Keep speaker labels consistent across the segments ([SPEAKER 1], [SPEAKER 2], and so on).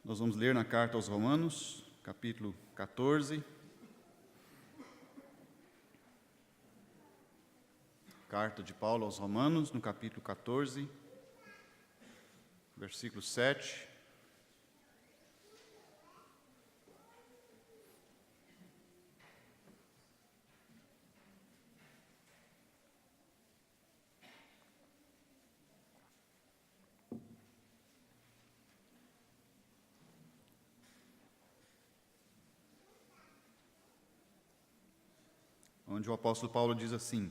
[SPEAKER 1] Nós vamos ler na carta aos Romanos, capítulo 14. Carta de Paulo aos Romanos, no capítulo 14, versículo 7. Onde o apóstolo Paulo diz assim: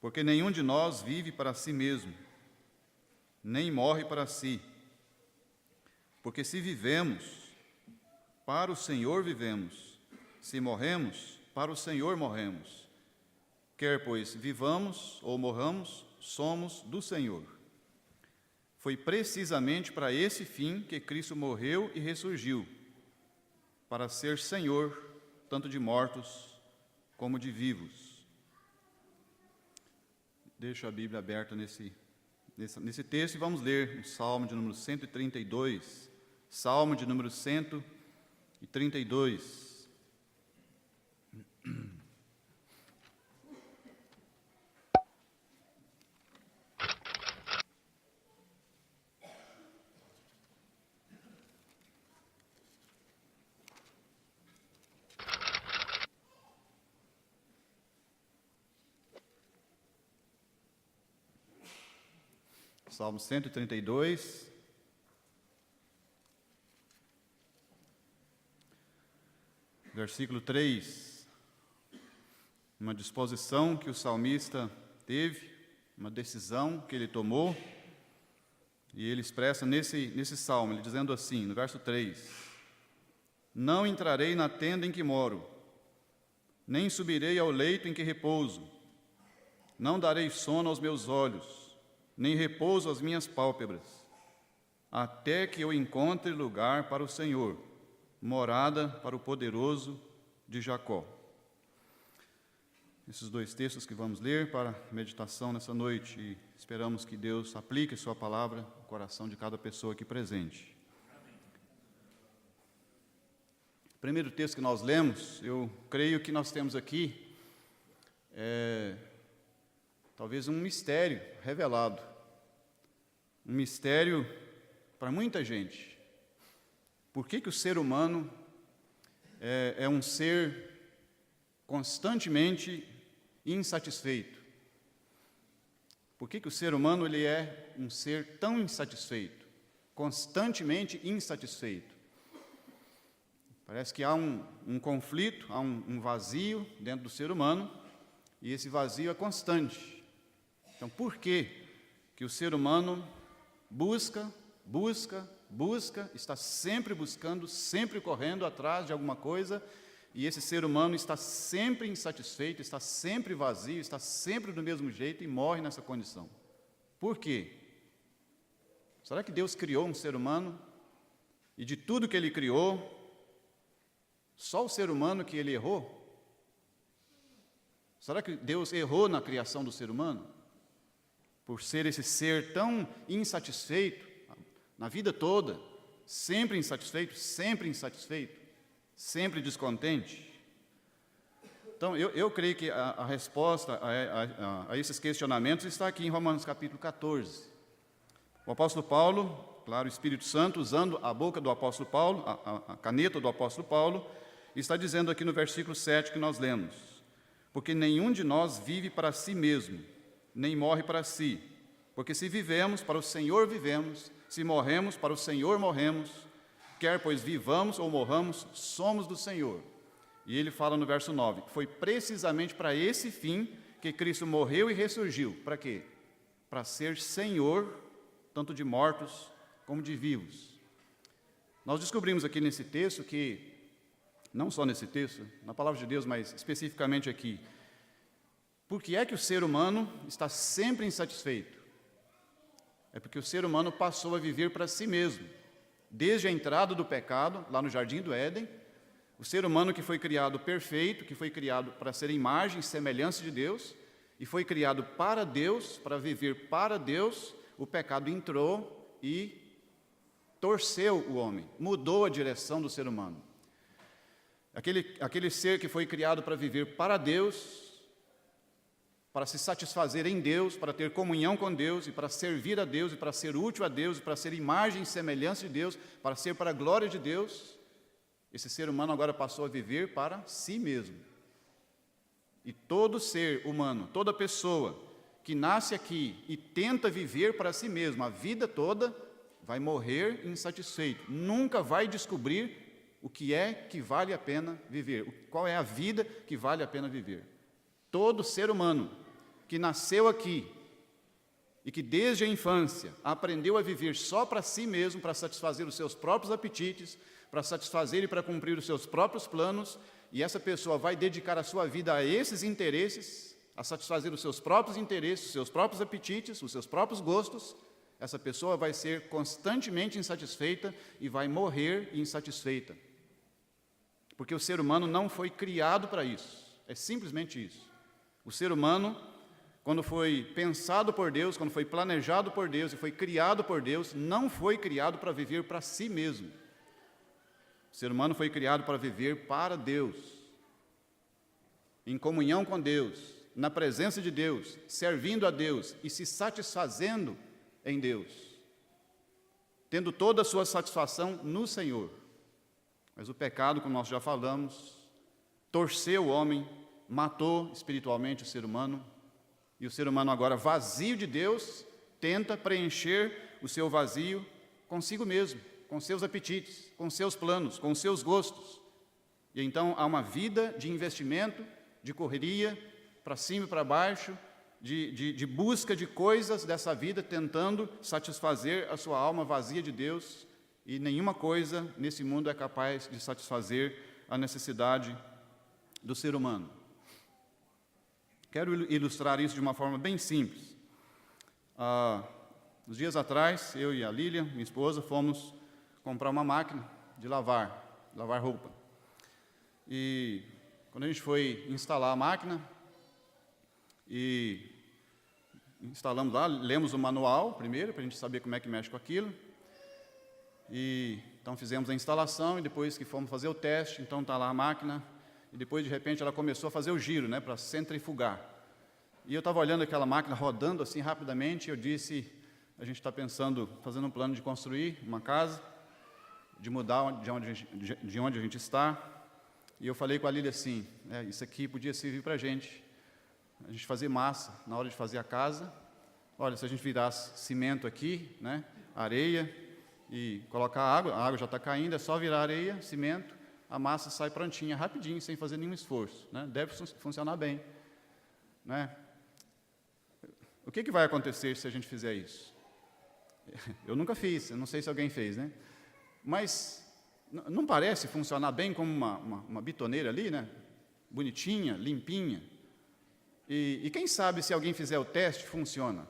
[SPEAKER 1] porque nenhum de nós vive para si mesmo, nem morre para si. Porque se vivemos, para o Senhor vivemos, se morremos, para o Senhor morremos. Quer, pois, vivamos ou morramos, somos do Senhor. Foi precisamente para esse fim que Cristo morreu e ressurgiu, para ser Senhor, tanto de mortos como de vivos. Deixo a Bíblia aberta nesse texto e vamos ler o Salmo de número 132. Salmo de número 132. Salmo 132, versículo 3, uma disposição que o salmista teve, uma decisão que ele tomou, e ele expressa nesse salmo, ele dizendo assim, no verso 3, não entrarei na tenda em que moro, nem subirei ao leito em que repouso, não darei sono aos meus olhos, nem repouso às minhas pálpebras, até que eu encontre lugar para o Senhor, morada para o poderoso de Jacó. Esses dois textos que vamos ler para meditação nessa noite, e esperamos que Deus aplique sua palavra no coração de cada pessoa aqui presente. O primeiro texto que nós lemos, eu creio que nós temos aqui talvez um mistério revelado, um mistério para muita gente. Por que o ser humano é um ser constantemente insatisfeito? Por que o ser humano ele é um ser tão insatisfeito, constantemente insatisfeito? Parece que há um conflito, há um vazio dentro do ser humano, e esse vazio é constante. Então, por que o ser humano busca, está sempre buscando, sempre correndo atrás de alguma coisa, e esse ser humano está sempre insatisfeito, está sempre vazio, está sempre do mesmo jeito e morre nessa condição? Por quê? Será que Deus criou um ser humano, e de tudo que Ele criou, só o ser humano que Ele errou? Será que Deus errou na criação do ser humano? Por ser esse ser tão insatisfeito, na vida toda, sempre insatisfeito, sempre descontente? Então, eu creio que a resposta a esses questionamentos está aqui em Romanos capítulo 14. O apóstolo Paulo, claro, o Espírito Santo, usando a boca do apóstolo Paulo, a caneta do apóstolo Paulo, está dizendo aqui no versículo 7 que nós lemos: porque nenhum de nós vive para si mesmo, nem morre para si, porque se vivemos, para o Senhor vivemos, se morremos, para o Senhor morremos, quer pois vivamos ou morramos, somos do Senhor. E ele fala no verso 9, foi precisamente para esse fim que Cristo morreu e ressurgiu. Para quê? Para ser Senhor, tanto de mortos como de vivos. Nós descobrimos aqui nesse texto que, não só nesse texto, na palavra de Deus, mas especificamente aqui, por que é que o ser humano está sempre insatisfeito? É porque o ser humano passou a viver para si mesmo. Desde a entrada do pecado, lá no Jardim do Éden, o ser humano que foi criado perfeito, que foi criado para ser imagem e semelhança de Deus, e foi criado para Deus, para viver para Deus, o pecado entrou e torceu o homem, mudou a direção do ser humano. Aquele ser que foi criado para viver para Deus, para se satisfazer em Deus, para ter comunhão com Deus, e para servir a Deus, e para ser útil a Deus, e para ser imagem e semelhança de Deus, para ser para a glória de Deus, esse ser humano agora passou a viver para si mesmo. E todo ser humano, toda pessoa que nasce aqui e tenta viver para si mesmo a vida toda, vai morrer insatisfeito, nunca vai descobrir o que é que vale a pena viver, qual é a vida que vale a pena viver. Todo ser humano que nasceu aqui e que desde a infância aprendeu a viver só para si mesmo, para satisfazer os seus próprios apetites, para satisfazer e para cumprir os seus próprios planos, e essa pessoa vai dedicar a sua vida a esses interesses, a satisfazer os seus próprios interesses, os seus próprios apetites, os seus próprios gostos, essa pessoa vai ser constantemente insatisfeita e vai morrer insatisfeita. Porque o ser humano não foi criado para isso, é simplesmente isso. O ser humano, quando foi pensado por Deus, quando foi planejado por Deus e foi criado por Deus, não foi criado para viver para si mesmo. O ser humano foi criado para viver para Deus, em comunhão com Deus, na presença de Deus, servindo a Deus e se satisfazendo em Deus, tendo toda a sua satisfação no Senhor. Mas o pecado, como nós já falamos, torceu o homem, matou espiritualmente o ser humano, e o ser humano agora, vazio de Deus, tenta preencher o seu vazio consigo mesmo, com seus apetites, com seus planos, com seus gostos. E então há uma vida de investimento, de correria, para cima e para baixo, de busca de coisas dessa vida, tentando satisfazer a sua alma vazia de Deus, e nenhuma coisa nesse mundo é capaz de satisfazer a necessidade do ser humano. Quero ilustrar isso de uma forma bem simples. Uns dias atrás, eu e a Lília, minha esposa, fomos comprar uma máquina de lavar roupa. E quando a gente foi instalar a máquina, e instalamos lá, lemos o manual primeiro, para a gente saber como é que mexe com aquilo. E então fizemos a instalação, e depois que fomos fazer o teste, então está lá a máquina, e depois de repente ela começou a fazer o giro, né, para centrifugar. E eu estava olhando aquela máquina rodando assim rapidamente, e eu disse, a gente está pensando, fazendo um plano de construir uma casa, de mudar de onde a gente está, e eu falei com a Lília assim, isso aqui podia servir para a gente fazer massa na hora de fazer a casa. Olha, se a gente virasse cimento aqui, né, areia, e colocar água, a água já está caindo, é só virar areia, cimento, a massa sai prontinha, rapidinho, sem fazer nenhum esforço, né? Deve funcionar bem, né? O que vai acontecer se a gente fizer isso? Eu nunca fiz, eu não sei se alguém fez, né? Mas não parece funcionar bem como uma bitoneira ali, né? Bonitinha, limpinha. E quem sabe se alguém fizer o teste, funciona.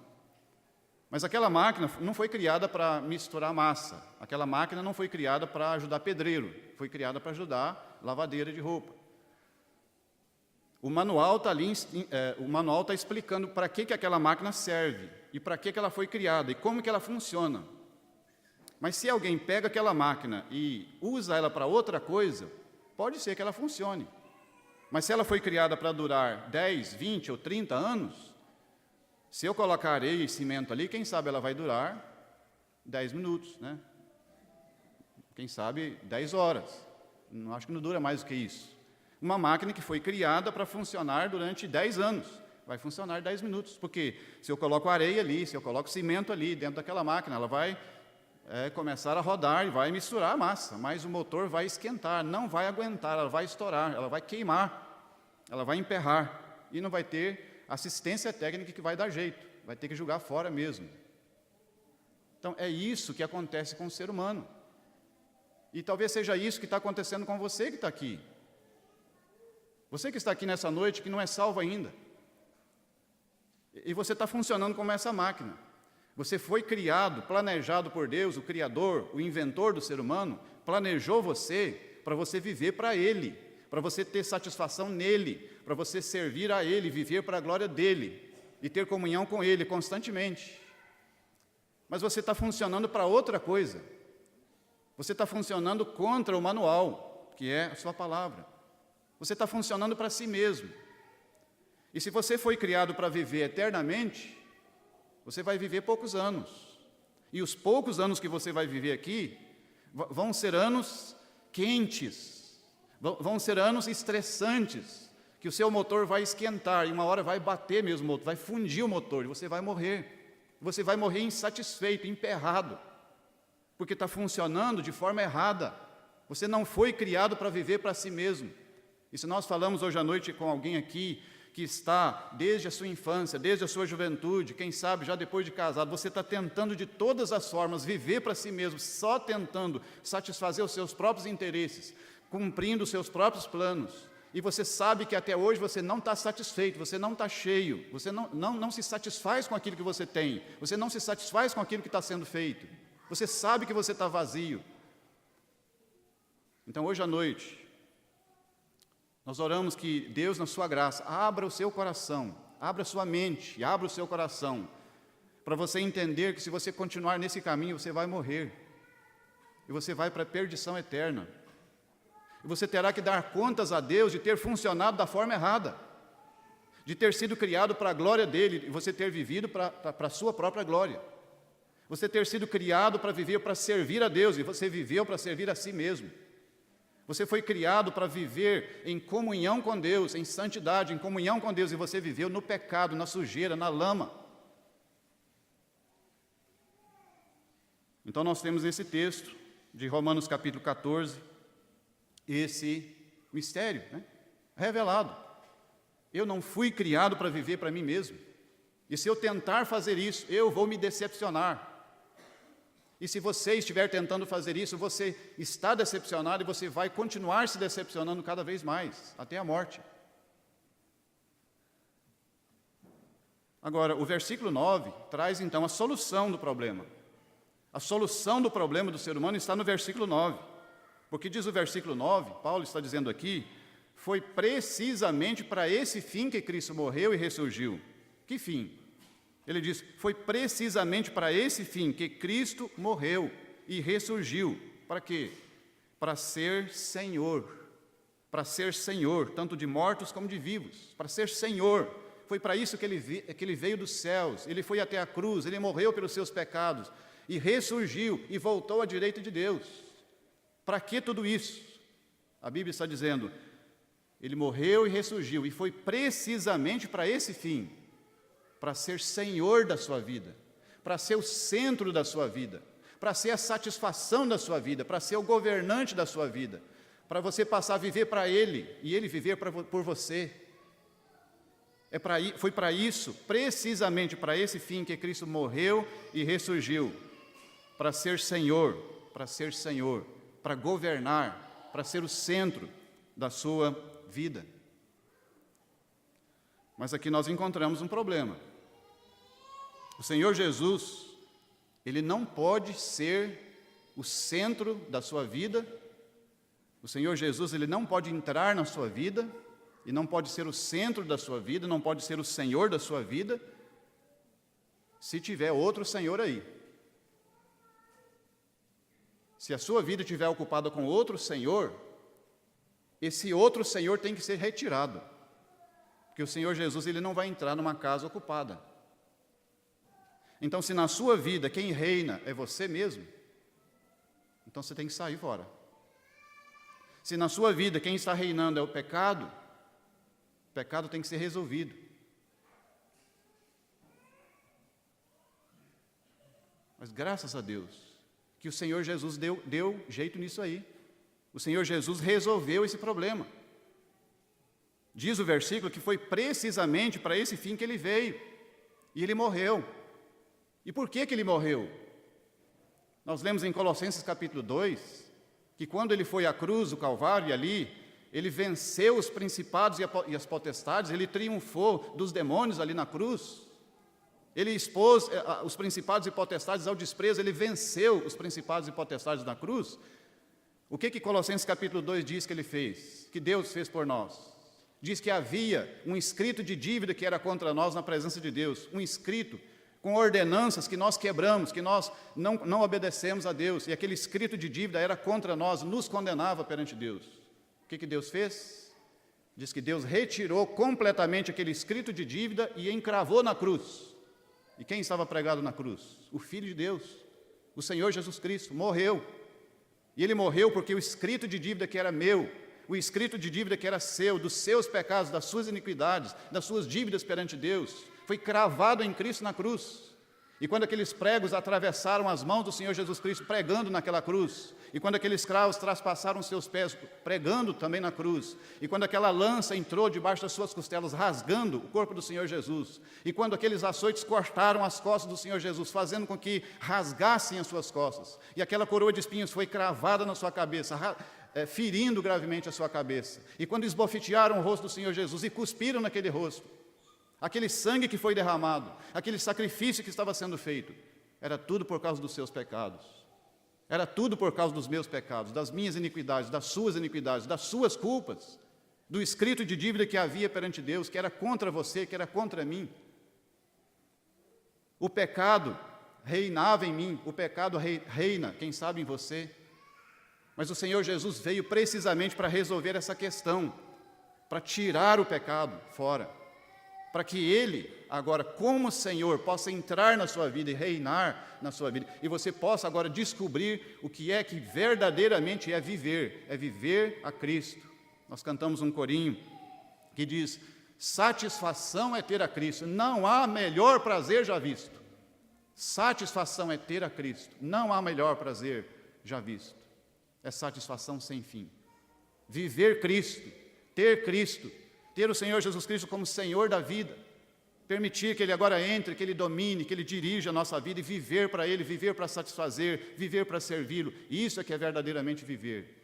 [SPEAKER 1] Mas aquela máquina não foi criada para misturar massa. Aquela máquina não foi criada para ajudar pedreiro. Foi criada para ajudar lavadeira de roupa. O manual está ali, o manual está explicando para que aquela máquina serve e para que ela foi criada e como que ela funciona. Mas se alguém pega aquela máquina e usa ela para outra coisa, pode ser que ela funcione. Mas se ela foi criada para durar 10, 20 ou 30 anos, se eu colocar areia e cimento ali, quem sabe ela vai durar 10 minutos, né? Quem sabe 10 horas. Não, acho que não dura mais do que isso. Uma máquina que foi criada para funcionar durante 10 anos, vai funcionar 10 minutos, porque se eu coloco areia ali, se eu coloco cimento ali dentro daquela máquina, ela vai começar a rodar e vai misturar a massa, mas o motor vai esquentar, não vai aguentar, ela vai estourar, ela vai queimar, ela vai emperrar, e não vai ter assistência técnica que vai dar jeito, vai ter que jogar fora mesmo. Então, é isso que acontece com o ser humano. E talvez seja isso que está acontecendo com você que está aqui. Você que está aqui nessa noite, que não é salvo ainda. E você está funcionando como essa máquina. Você foi criado, planejado por Deus, o Criador, o inventor do ser humano, planejou você para você viver para Ele, para você ter satisfação nele, para você servir a Ele, viver para a glória dEle e ter comunhão com Ele constantemente. Mas você está funcionando para outra coisa. Você está funcionando contra o manual, que é a sua palavra. Você está funcionando para si mesmo. E se você foi criado para viver eternamente, você vai viver poucos anos. E os poucos anos que você vai viver aqui vão ser anos quentes, vão ser anos estressantes, que o seu motor vai esquentar e uma hora vai bater mesmo, vai fundir o motor e você vai morrer. Você vai morrer insatisfeito, emperrado, porque está funcionando de forma errada. Você não foi criado para viver para si mesmo. E se nós falamos hoje à noite com alguém aqui que está desde a sua infância, desde a sua juventude, quem sabe já depois de casado, você está tentando de todas as formas viver para si mesmo, só tentando satisfazer os seus próprios interesses, cumprindo os seus próprios planos, e você sabe que até hoje você não está satisfeito, você não está cheio, você não se satisfaz com aquilo que você tem, você não se satisfaz com aquilo que está sendo feito, você sabe que você está vazio. Então hoje à noite, nós oramos que Deus, na sua graça, abra o seu coração, abra a sua mente e abra o seu coração, para você entender que se você continuar nesse caminho, você vai morrer, e você vai para a perdição eterna, e você terá que dar contas a Deus de ter funcionado da forma errada, de ter sido criado para a glória dEle, e você ter vivido para a sua própria glória, você ter sido criado para viver, para servir a Deus, e você viveu para servir a si mesmo. Você foi criado para viver em comunhão com Deus, em santidade, em comunhão com Deus, e você viveu no pecado, na sujeira, na lama. Então nós temos esse texto de Romanos capítulo 14, esse mistério, revelado. Eu não fui criado para viver para mim mesmo, e se eu tentar fazer isso, eu vou me decepcionar. E se você estiver tentando fazer isso, você está decepcionado e você vai continuar se decepcionando cada vez mais, até a morte. Agora, o versículo 9 traz então a solução do problema. A solução do problema do ser humano está no versículo 9. Porque diz o versículo 9, Paulo está dizendo aqui, foi precisamente para esse fim que Cristo morreu e ressurgiu. Que fim? Ele diz, foi precisamente para esse fim que Cristo morreu e ressurgiu. Para quê? Para ser Senhor, tanto de mortos como de vivos, para ser Senhor. Foi para isso que ele veio dos céus, ele foi até a cruz, ele morreu pelos seus pecados, e ressurgiu, e voltou à direita de Deus. Para que tudo isso? A Bíblia está dizendo, ele morreu e ressurgiu, e foi precisamente para esse fim, para ser Senhor da sua vida, para ser o centro da sua vida, para ser a satisfação da sua vida, para ser o governante da sua vida, para você passar a viver para Ele, e Ele viver por você. Foi para isso, precisamente para esse fim que Cristo morreu e ressurgiu, para ser Senhor, para governar, para ser o centro da sua vida. Mas aqui nós encontramos um problema. O Senhor Jesus, Ele não pode ser o centro da sua vida. O Senhor Jesus, Ele não pode entrar na sua vida, e não pode ser o centro da sua vida, não pode ser o Senhor da sua vida, se tiver outro Senhor aí. Se a sua vida estiver ocupada com outro Senhor, esse outro Senhor tem que ser retirado. Porque o Senhor Jesus, Ele não vai entrar numa casa ocupada. Então, se na sua vida quem reina é você mesmo, então você tem que sair fora. Se na sua vida quem está reinando é o pecado tem que ser resolvido. Mas graças a Deus, que o Senhor Jesus deu jeito nisso aí. O Senhor Jesus resolveu esse problema. Diz o versículo que foi precisamente para esse fim que Ele veio, e Ele morreu. E por que Ele morreu? Nós lemos em Colossenses capítulo 2, que quando Ele foi à cruz, o Calvário, e ali, Ele venceu os principados e as potestades, Ele triunfou dos demônios ali na cruz, Ele expôs os principados e potestades ao desprezo, Ele venceu os principados e potestades na cruz, O que Colossenses capítulo 2 diz que ele fez? Que Deus fez por nós? Diz que havia um escrito de dívida que era contra nós na presença de Deus, um escrito com ordenanças que nós quebramos, que nós não obedecemos a Deus, e aquele escrito de dívida era contra nós, nos condenava perante Deus. O que Deus fez? Diz que Deus retirou completamente aquele escrito de dívida e encravou na cruz. E quem estava pregado na cruz? O Filho de Deus, o Senhor Jesus Cristo, morreu. E Ele morreu porque o escrito de dívida que era meu, o escrito de dívida que era seu, dos seus pecados, das suas iniquidades, das suas dívidas perante Deus, foi cravado em Cristo na cruz. E quando aqueles pregos atravessaram as mãos do Senhor Jesus Cristo pregando naquela cruz, e quando aqueles cravos traspassaram seus pés pregando também na cruz, e quando aquela lança entrou debaixo das suas costelas rasgando o corpo do Senhor Jesus, e quando aqueles açoites cortaram as costas do Senhor Jesus, fazendo com que rasgassem as suas costas, e aquela coroa de espinhos foi cravada na sua cabeça, ferindo gravemente a sua cabeça, e quando esbofetearam o rosto do Senhor Jesus e cuspiram naquele rosto, aquele sangue que foi derramado, aquele sacrifício que estava sendo feito, era tudo por causa dos seus pecados, era tudo por causa dos meus pecados, das minhas iniquidades, das suas culpas, do escrito de dívida que havia perante Deus, que era contra você, que era contra mim. O pecado reinava em mim, o pecado reina, quem sabe em você, mas o Senhor Jesus veio precisamente para resolver essa questão, para tirar o pecado fora, para que Ele, agora, como Senhor, possa entrar na sua vida e reinar na sua vida, e você possa agora descobrir o que verdadeiramente é viver a Cristo. Nós cantamos um corinho que diz: satisfação é ter a Cristo, não há melhor prazer já visto. Satisfação é ter a Cristo, não há melhor prazer já visto. É satisfação sem fim. Viver Cristo, ter o Senhor Jesus Cristo como Senhor da vida, permitir que Ele agora entre, que Ele domine, que Ele dirija a nossa vida e viver para Ele, viver para satisfazer, viver para servi-lo. Isso é que é verdadeiramente viver.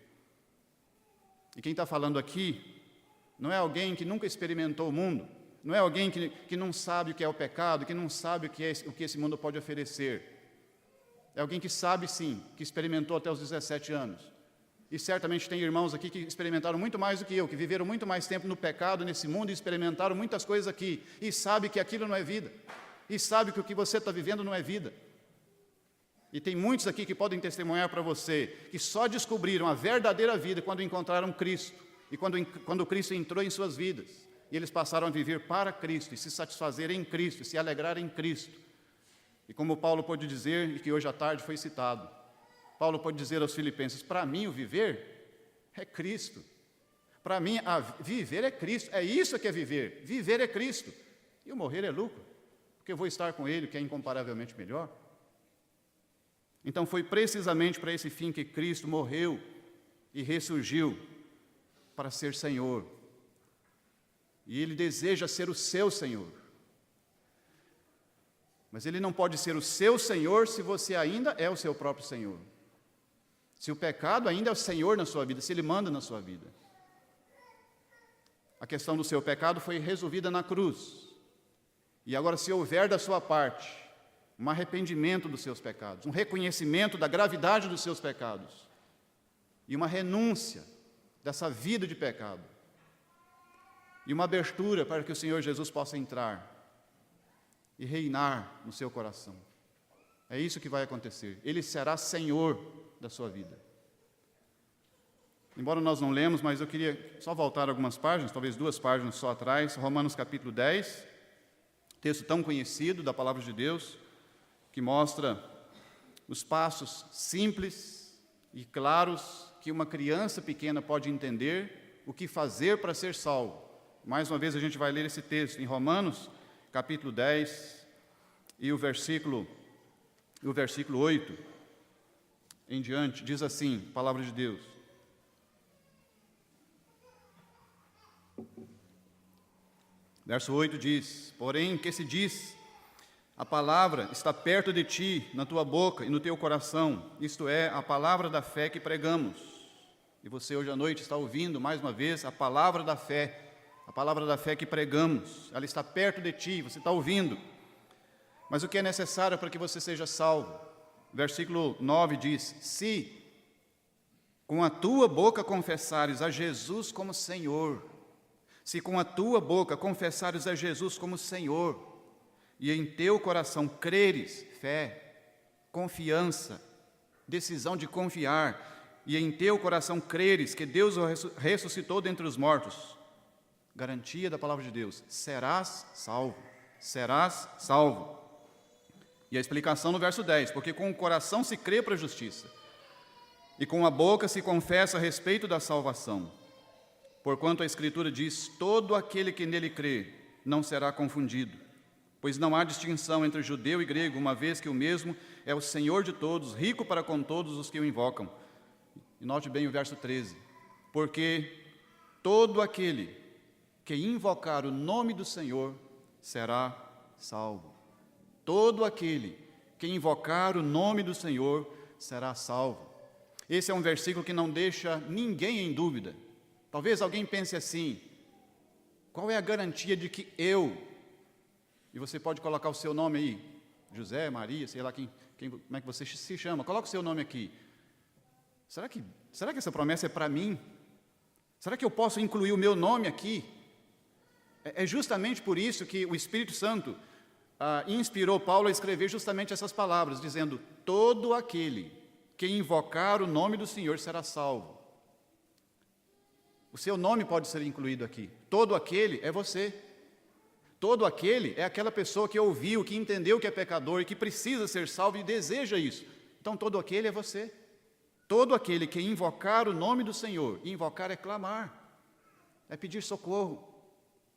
[SPEAKER 1] E quem está falando aqui não é alguém que nunca experimentou o mundo, não é alguém que não sabe o que é o pecado, que não sabe o que esse mundo pode oferecer. É alguém que sabe sim, que experimentou até os 17 anos. E certamente tem irmãos aqui que experimentaram muito mais do que eu, que viveram muito mais tempo no pecado, nesse mundo, e experimentaram muitas coisas aqui, e sabe que aquilo não é vida, e sabe que o que você está vivendo não é vida. E tem muitos aqui que podem testemunhar para você, que só descobriram a verdadeira vida quando encontraram Cristo, e quando Cristo entrou em suas vidas, e eles passaram a viver para Cristo, e se satisfazer em Cristo, e se alegrar em Cristo. E como Paulo pôde dizer, e que hoje à tarde foi citado, Paulo pode dizer aos filipenses: para mim o viver é Cristo. Para mim viver é Cristo. É isso que é viver. Viver é Cristo. E o morrer é lucro, porque eu vou estar com Ele, que é incomparavelmente melhor. Então foi precisamente para esse fim que Cristo morreu e ressurgiu, para ser Senhor. E Ele deseja ser o seu Senhor. Mas Ele não pode ser o seu Senhor se você ainda é o seu próprio Senhor. Se o pecado ainda é o Senhor na sua vida, se Ele manda na sua vida. A questão do seu pecado foi resolvida na cruz. E agora, se houver da sua parte um arrependimento dos seus pecados, um reconhecimento da gravidade dos seus pecados, e uma renúncia dessa vida de pecado, e uma abertura para que o Senhor Jesus possa entrar e reinar no seu coração, é isso que vai acontecer. Ele será Senhor da sua vida. Embora nós não lemos, mas eu queria só voltar algumas páginas, talvez 2 páginas só atrás, Romanos capítulo 10, texto tão conhecido da palavra de Deus, que mostra os passos simples e claros que uma criança pequena pode entender o que fazer para ser salvo. Mais uma vez a gente vai ler esse texto em Romanos capítulo 10 e o versículo 8 em diante, diz assim, palavra de Deus: verso 8 diz: porém, que se diz, a palavra está perto de ti, na tua boca e no teu coração, isto é, a palavra da fé que pregamos. E você hoje à noite está ouvindo, mais uma vez, a palavra da fé que pregamos, ela está perto de ti, você está ouvindo. Mas o que é necessário para que você seja salvo? Versículo 9 diz: se com a tua boca confessares a Jesus como Senhor, se com a tua boca confessares a Jesus como Senhor, e em teu coração creres, fé, confiança, decisão de confiar, e em teu coração creres que Deus o ressuscitou dentre os mortos, garantia da palavra de Deus, serás salvo, serás salvo. E a explicação no verso 10, porque com o coração se crê para a justiça, e com a boca se confessa a respeito da salvação. Porquanto a Escritura diz, todo aquele que nele crê não será confundido, pois não há distinção entre judeu e grego, uma vez que o mesmo é o Senhor de todos, rico para com todos os que o invocam. E note bem o verso 13, porque todo aquele que invocar o nome do Senhor será salvo. Todo aquele que invocar o nome do Senhor será salvo. Esse é um versículo que não deixa ninguém em dúvida. Talvez alguém pense assim, qual é a garantia de que eu, e você pode colocar o seu nome aí, José, Maria, sei lá como é que você se chama, coloca o seu nome aqui. Será que essa promessa é para mim? Será que eu posso incluir o meu nome aqui? É justamente por isso que o Espírito Santo inspirou Paulo a escrever justamente essas palavras, dizendo, todo aquele que invocar o nome do Senhor será salvo. O seu nome pode ser incluído aqui. Todo aquele é você. Todo aquele é aquela pessoa que ouviu, que entendeu que é pecador e que precisa ser salvo e deseja isso. Então, todo aquele é você. Todo aquele que invocar o nome do Senhor, e invocar é clamar, é pedir socorro.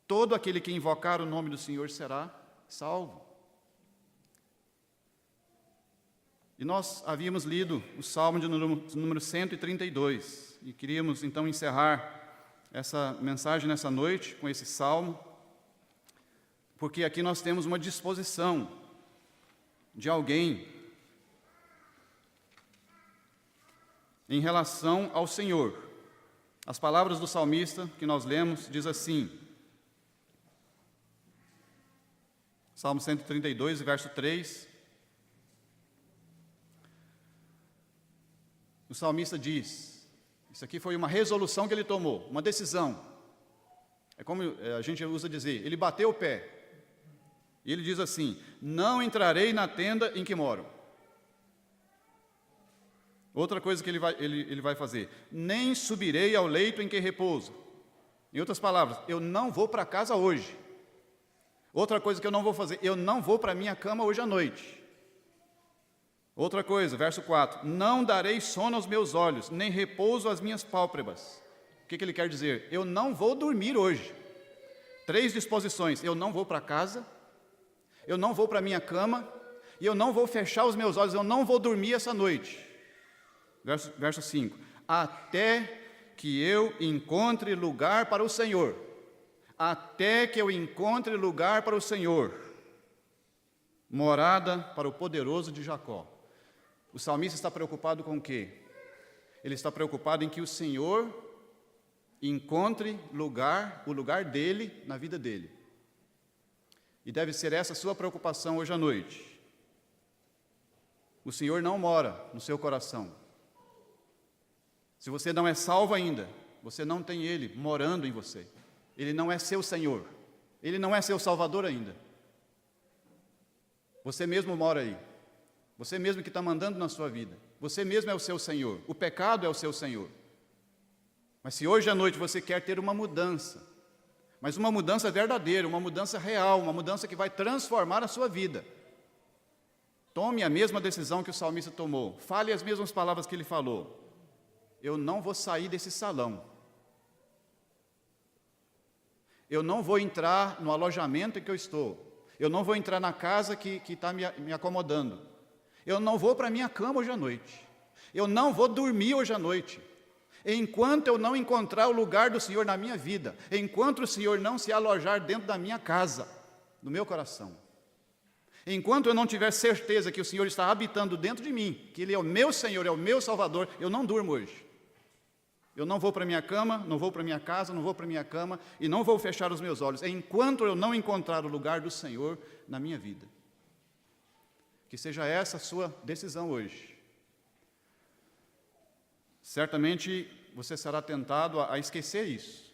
[SPEAKER 1] Todo aquele que invocar o nome do Senhor será salvo. E nós havíamos lido o Salmo de número 132, e queríamos então encerrar essa mensagem nessa noite com esse Salmo, porque aqui nós temos uma disposição de alguém em relação ao Senhor. As palavras do salmista que nós lemos diz assim, Salmo 132, verso 3, o salmista diz, isso aqui foi uma resolução que ele tomou, uma decisão. É como a gente usa dizer, ele bateu o pé. E ele diz assim, não entrarei na tenda em que moro. Outra coisa que ele vai fazer, nem subirei ao leito em que repouso. Em outras palavras, eu não vou para casa hoje. Outra coisa que eu não vou fazer, eu não vou para a minha cama hoje à noite. Outra coisa, verso 4, não darei sono aos meus olhos, nem repouso às minhas pálpebras. O que ele quer dizer? Eu não vou dormir hoje. 3 disposições, eu não vou para casa, eu não vou para a minha cama, e eu não vou fechar os meus olhos, eu não vou dormir essa noite. Verso 5, até que eu encontre lugar para o Senhor. Até que eu encontre lugar para o Senhor. Morada para o poderoso de Jacó. O salmista está preocupado com o quê? Ele está preocupado em que o Senhor encontre o lugar dele na vida dele. E deve ser essa a sua preocupação hoje à noite. O Senhor não mora no seu coração. Se você não é salvo ainda, você não tem Ele morando em você. Ele não é seu Senhor. Ele não é seu Salvador ainda. Você mesmo mora aí. Você mesmo que está mandando na sua vida. Você mesmo é o seu Senhor. O pecado é o seu Senhor. Mas se hoje à noite você quer ter uma mudança, mas uma mudança verdadeira, uma mudança real, uma mudança que vai transformar a sua vida, tome a mesma decisão que o salmista tomou. Fale as mesmas palavras que ele falou. Eu não vou sair desse salão. Eu não vou entrar no alojamento em que eu estou. Eu não vou entrar na casa que está me acomodando. Eu não vou para a minha cama hoje à noite. Eu não vou dormir hoje à noite. Enquanto eu não encontrar o lugar do Senhor na minha vida, enquanto o Senhor não se alojar dentro da minha casa, no meu coração, enquanto eu não tiver certeza que o Senhor está habitando dentro de mim, que Ele é o meu Senhor, é o meu Salvador, eu não durmo hoje. Eu não vou para a minha cama, não vou para a minha casa, não vou para a minha cama e não vou fechar os meus olhos, enquanto eu não encontrar o lugar do Senhor na minha vida. Que seja essa a sua decisão hoje. certamente você será tentado a esquecer isso.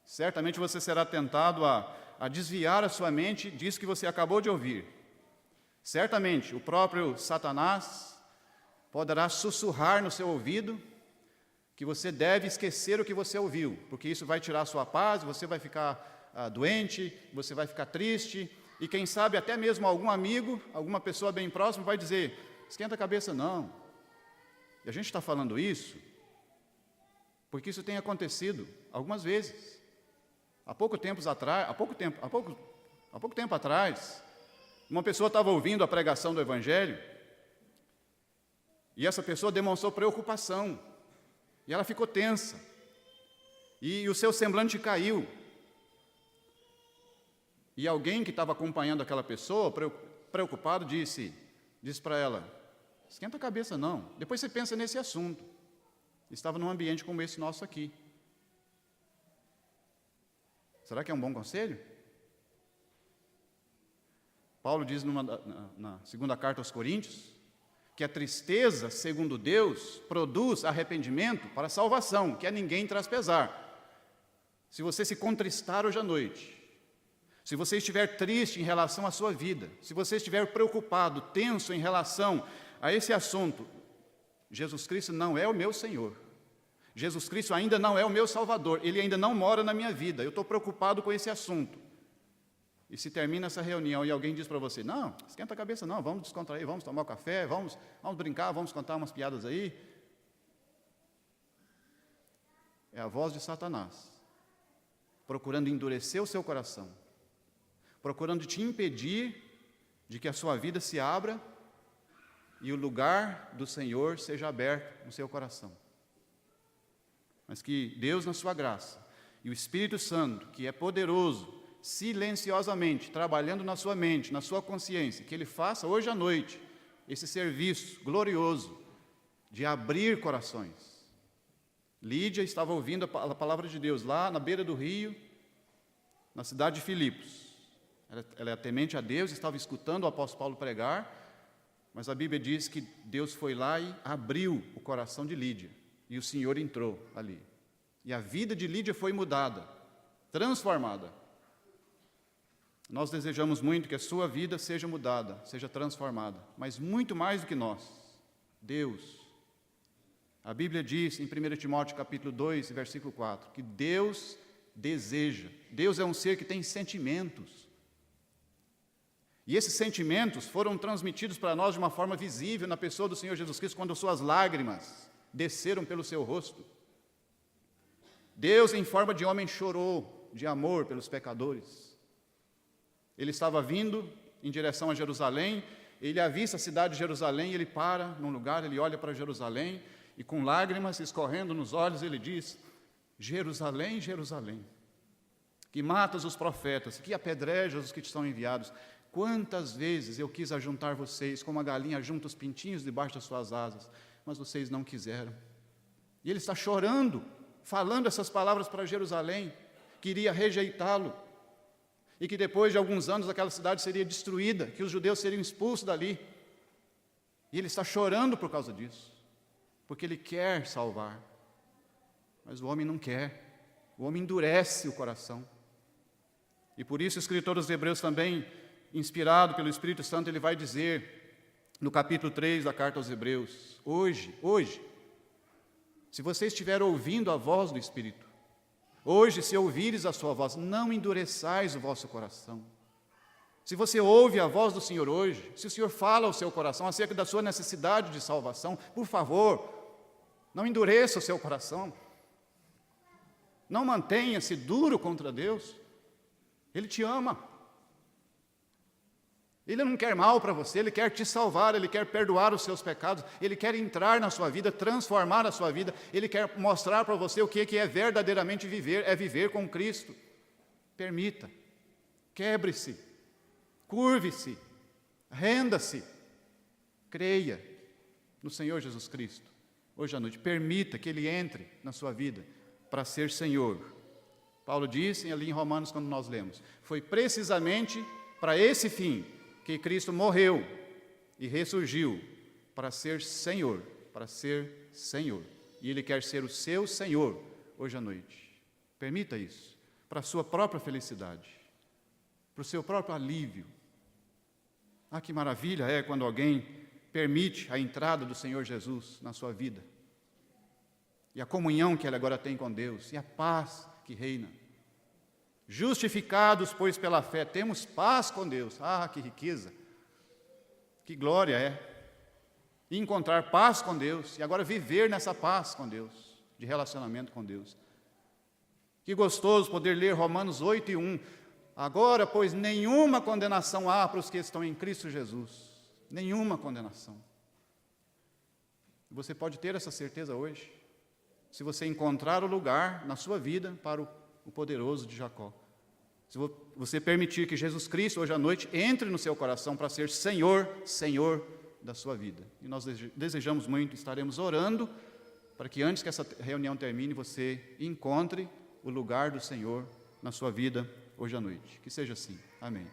[SPEAKER 1] Certamente você será tentado a desviar a sua mente disso que você acabou de ouvir. Certamente o próprio Satanás poderá sussurrar no seu ouvido que você deve esquecer o que você ouviu, porque isso vai tirar a sua paz, você vai ficar doente, você vai ficar triste, e quem sabe até mesmo algum amigo, alguma pessoa bem próxima vai dizer, esquenta a cabeça não. E a gente está falando isso porque isso tem acontecido algumas vezes. Há pouco tempo atrás, uma pessoa estava ouvindo a pregação do Evangelho e essa pessoa demonstrou preocupação e ela ficou tensa e o seu semblante caiu. E alguém que estava acompanhando aquela pessoa, preocupado, disse para ela, esquenta a cabeça não, depois você pensa nesse assunto. Estava num ambiente como esse nosso aqui. Será que é um bom conselho? Paulo diz na segunda carta aos Coríntios, que a tristeza, segundo Deus, produz arrependimento para salvação, que a ninguém traz pesar. Se você se contristar hoje à noite, se você estiver triste em relação à sua vida, se você estiver preocupado, tenso em relação a esse assunto, Jesus Cristo não é o meu Senhor. Jesus Cristo ainda não é o meu Salvador. Ele ainda não mora na minha vida. Eu estou preocupado com esse assunto. E se termina essa reunião e alguém diz para você, não, esquenta a cabeça não, vamos descontrair, vamos tomar um café, vamos brincar, vamos contar umas piadas aí. É a voz de Satanás, procurando endurecer o seu coração, procurando te impedir de que a sua vida se abra e o lugar do Senhor seja aberto no seu coração. Mas que Deus, na sua graça, e o Espírito Santo, que é poderoso, silenciosamente, trabalhando na sua mente, na sua consciência, que Ele faça hoje à noite esse serviço glorioso de abrir corações. Lídia estava ouvindo a palavra de Deus lá na beira do rio, na cidade de Filipos. Ela é temente a Deus, estava escutando o apóstolo Paulo pregar, mas a Bíblia diz que Deus foi lá e abriu o coração de Lídia, e o Senhor entrou ali. E a vida de Lídia foi mudada, transformada. Nós desejamos muito que a sua vida seja mudada, seja transformada, mas muito mais do que nós, Deus. A Bíblia diz em 1 Timóteo capítulo 2, versículo 4, que Deus deseja, Deus é um ser que tem sentimentos. E esses sentimentos foram transmitidos para nós de uma forma visível na pessoa do Senhor Jesus Cristo, quando suas lágrimas desceram pelo seu rosto. Deus, em forma de homem, chorou de amor pelos pecadores. Ele estava vindo em direção a Jerusalém, ele avista a cidade de Jerusalém, ele para num lugar, ele olha para Jerusalém, e com lágrimas escorrendo nos olhos, ele diz, Jerusalém, Jerusalém, que matas os profetas, que apedrejas os que te são enviados. Quantas vezes eu quis ajuntar vocês, como a galinha junta os pintinhos debaixo das suas asas, mas vocês não quiseram. E ele está chorando, falando essas palavras para Jerusalém, que iria rejeitá-lo, e que depois de alguns anos aquela cidade seria destruída, que os judeus seriam expulsos dali. E ele está chorando por causa disso, porque ele quer salvar, mas o homem não quer, o homem endurece o coração. E por isso o escritor dos Hebreus também, inspirado pelo Espírito Santo, ele vai dizer, no capítulo 3 da carta aos Hebreus, hoje, se você estiver ouvindo a voz do Espírito, hoje, se ouvires a sua voz, não endureçais o vosso coração. Se você ouve a voz do Senhor hoje, se o Senhor fala ao seu coração acerca da sua necessidade de salvação, por favor, não endureça o seu coração. Não mantenha-se duro contra Deus. Ele te ama. Ele não quer mal para você, Ele quer te salvar, Ele quer perdoar os seus pecados, Ele quer entrar na sua vida, transformar a sua vida, Ele quer mostrar para você o que é verdadeiramente viver, é viver com Cristo. Permita, quebre-se, curve-se, renda-se, creia no Senhor Jesus Cristo. Hoje à noite, permita que Ele entre na sua vida para ser Senhor. Paulo disse ali em Romanos, quando nós lemos, foi precisamente para esse fim que Cristo morreu e ressurgiu para ser Senhor, e Ele quer ser o seu Senhor hoje à noite. Permita isso, para a sua própria felicidade, para o seu próprio alívio. Ah, que maravilha é quando alguém permite a entrada do Senhor Jesus na sua vida, e a comunhão que ele agora tem com Deus, e a paz que reina. Justificados, pois, pela fé, temos paz com Deus. Ah, que riqueza, que glória é encontrar paz com Deus, e agora viver nessa paz com Deus, de relacionamento com Deus. Que gostoso poder ler Romanos 8:1. Agora, pois, nenhuma condenação há para os que estão em Cristo Jesus. Nenhuma condenação. Você pode ter essa certeza hoje, se você encontrar o lugar na sua vida para o poderoso de Jacó. Se você permitir que Jesus Cristo, hoje à noite, entre no seu coração para ser Senhor da sua vida. E nós desejamos muito, estaremos orando para que antes que essa reunião termine, você encontre o lugar do Senhor na sua vida hoje à noite. Que seja assim. Amém.